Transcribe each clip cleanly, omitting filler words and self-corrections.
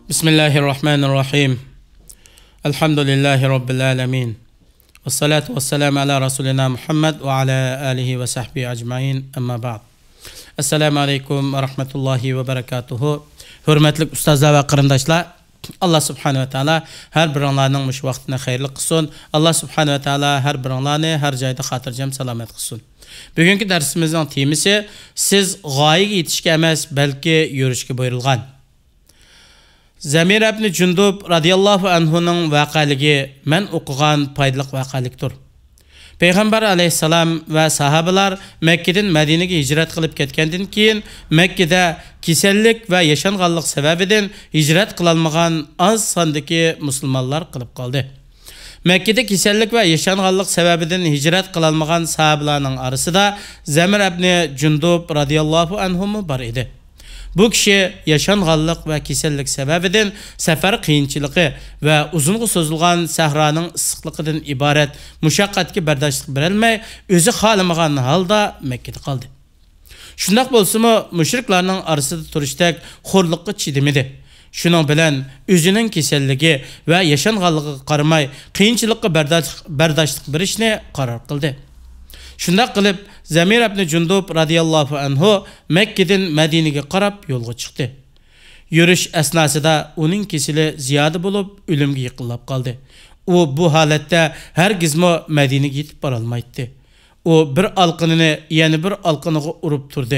Bismillahirrahmanirrahim. Elhamdülillahi Rabbil alemin. Ve salatu ve selamu ala Resulina Muhammed ve ala alihi ve sahbihi ecmain. Amma ba'd. Esselamu aleyküm ve rahmetullahi ve berekatuhu. Hürmetli ustazlar ve kırındaşlar. Allah subhanahu ve teala her biranlarının muş vaktine hayırlı kılsın. Allah subhanahu ve teala her biranlarını her cayda hatırcam selamet kılsın. Bugünkü dersimizin temisi siz gayege yetişke emas belki yürüşke buyurulgan. Zamir ibn Jundub radiyallahu anhu'nun vaqaligi men o'qigan payliq vaqalikdir. Peygamber aleyhisselam ve sahabeler Mekke'den Medine'ye hicret kılıp ketkendan keyin Mekke'de kesellik ve yaşanganlık sebebinden hicret kılalmagan az sandaki Müslümanlar kılıp kaldı. Mekke'de kesellik ve yaşanganlık sebebinden hicret kılalmagan sahabelerinin arasında Zamir ibn Jundub radiyallahu anhu var idi. Bu kişi yaşanganlık ve kesellik sebebinden sefer kıyınçılığı ve uzungu sözülgan sahranın ısıklıqıdan ibaret muşakkatki berdaşlık berelmey özü halamagan halda Mekke'de kaldı. Şundak bolsumu müşriklarının arasında turuştak xorluqqa çidimidi. Şunun bilen özünün keselligi ve yaşanganlığı qaramay kıyınçılıqqa berdaşlık berishni qarar qıldı. Şundak qılıp Zamir ibn Jundub radiyallahu anhu Mekke'den Medine'ye qarab yolga çıktı. Yürüyüş esnasında onun kesili ziyade bulup ölümge yıkılap kaldı. O bu halette hergizmo Medine'ye yetip baralmaydı. O bir alqınını yani bir alqınıga urup turdu.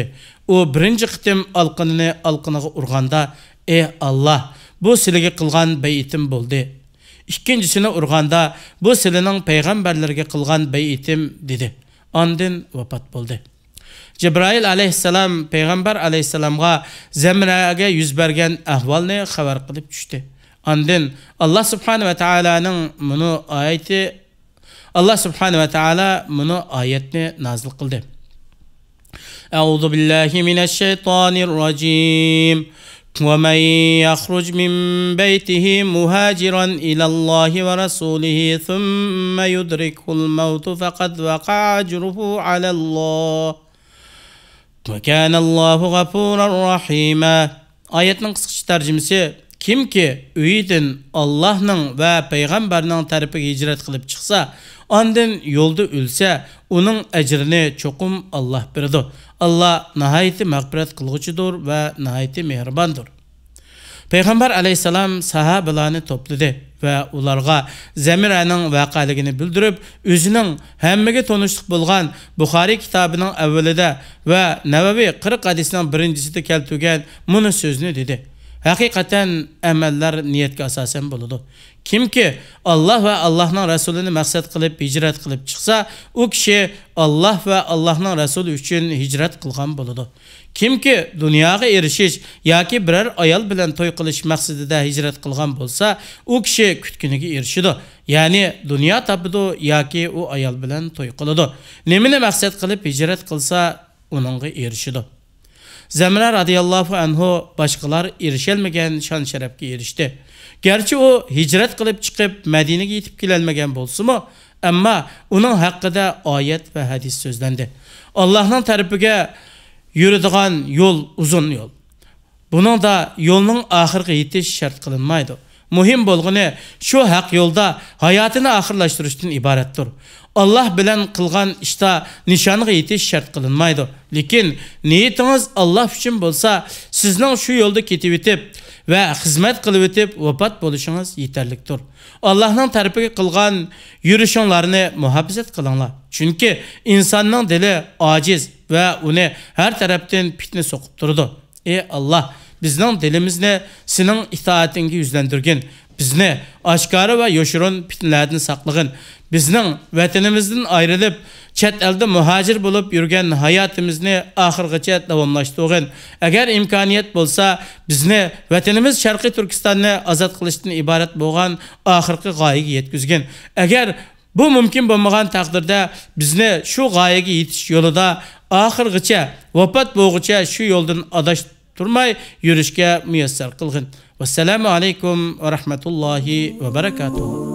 O birinci qitim alqınıga urganda ey Allah bu silige qılgan beyitim boldu. İkincisini urganda bu silinin peygamberlerge qılgan beyitim dedi. Andın vefat buldu. Cebrail aleyhisselam Peygamber aleyhisselamga Zemre'ye yüz bergen ahvalını haber kılıp düştü. Andın Allah subhanahu ve teala'nın bunu ayetini nazil kıldı. Euzu billahi mineşşeytanirracim. وَمَنْ يَخْرُجْ مِنْ بَيْتِهِ مُهَاجِرًا إِلَى اللّٰهِ وَرَسُولِهِ ثُمَّ يُدْرِكْهُ الْمَوْتُ فَقَدْ وَقَعَ أَجْرُهُ عَلَى اللّٰهِ وَكَانَ اللّٰهُ غَفُورًا رَحِيمًا. Ayetin kısaca tercümesi kim ki üyidin Allah'ın ve Peygamberinin tarafı hicret kılıp çıksa andın yolda ölse onun ecrini çokum Allah berdi. Allah nihayeti mağfiret kılgıcıdır ve nihayeti mehribandır. Peygamber aleyhisselam sahabelarını topladı ve ularga Zamira'nın vakaligini bildirip özünün hemmege tonuşluk bulgan Bukhari kitabının evvelide ve Nevevi 40 hadisinin birincisinde keltügen bunu sözünü dedi. Hakikaten emeller niyetke asasen buludu. Kim ki Allah ve Allah'ın Resulünü maksat kılıp hicret kılıp çıksa o kişi Allah ve Allah'ın Resulü için hicret kılgan buludu. Kim ki dünyaya erişiş ya ki birer ayal bilen toy kılış maksadida hicret kılgan bolsa o kişi kütkünüge erişidu. Yani dünya tapıdı ya ki o ayal bilen toy kılıdı. Nemine maksat kılıp hicret kılsa onunla erişidu. Zemre radiyallahu anhu başkalar erişelmegen şan şerefke erişti. Gerçi o hicret kılıp çıkıp Medine'ye yetip gelmegen bolsu mu? Ama onun hakkında ayet ve hadis sözlendi. Allah'ın tarafıga yürüdüğün yol uzun yol. Bunun da yolunun ahırga yetiş şart kılınmaydı. Muhim bolğunu şu hak yolda hayatını ahırlaştırıştan ibarettir. Allah bilen kılgan işte nişanıga yetiş şart kılınmaydı. Lekin niyetiniz Allah için bolsa sizden şu yolda ketip ve hizmet kılıp vefat boluşunuz yeterliktir. Allah'ın tarafı kılgan yürüyüşlerini muhabbet kılınlar. Çünkü insanın dili aciz ve onu her taraftan fitne sokup durdu. Ey Allah bizden dilimizni senin itaatine yüzlendirgin. Bizni aşkarı ve yoşurun fitnelerden saklagın. Bizning vatanimizdan ayrılıp chet elde muhacir bulup yürgen hayatimizni ahirgacha davomlashtirgin. Agar imkoniyat bo'lsa bizni vatanimiz Sharqiy Turkistonni azod qilishdan iborat bo'lgan oxirgi g'oyaga yetkazgin. Agar bu mumkin bo'lmagan taqdirda bizni shu g'oyaga yetish yo'lida oxirgacha vafot bo'lguncha shu yo'ldan adashtirmay yurishga muyassar qilgin. Vassalamu alaykum va rahmatullohi va barakatuh.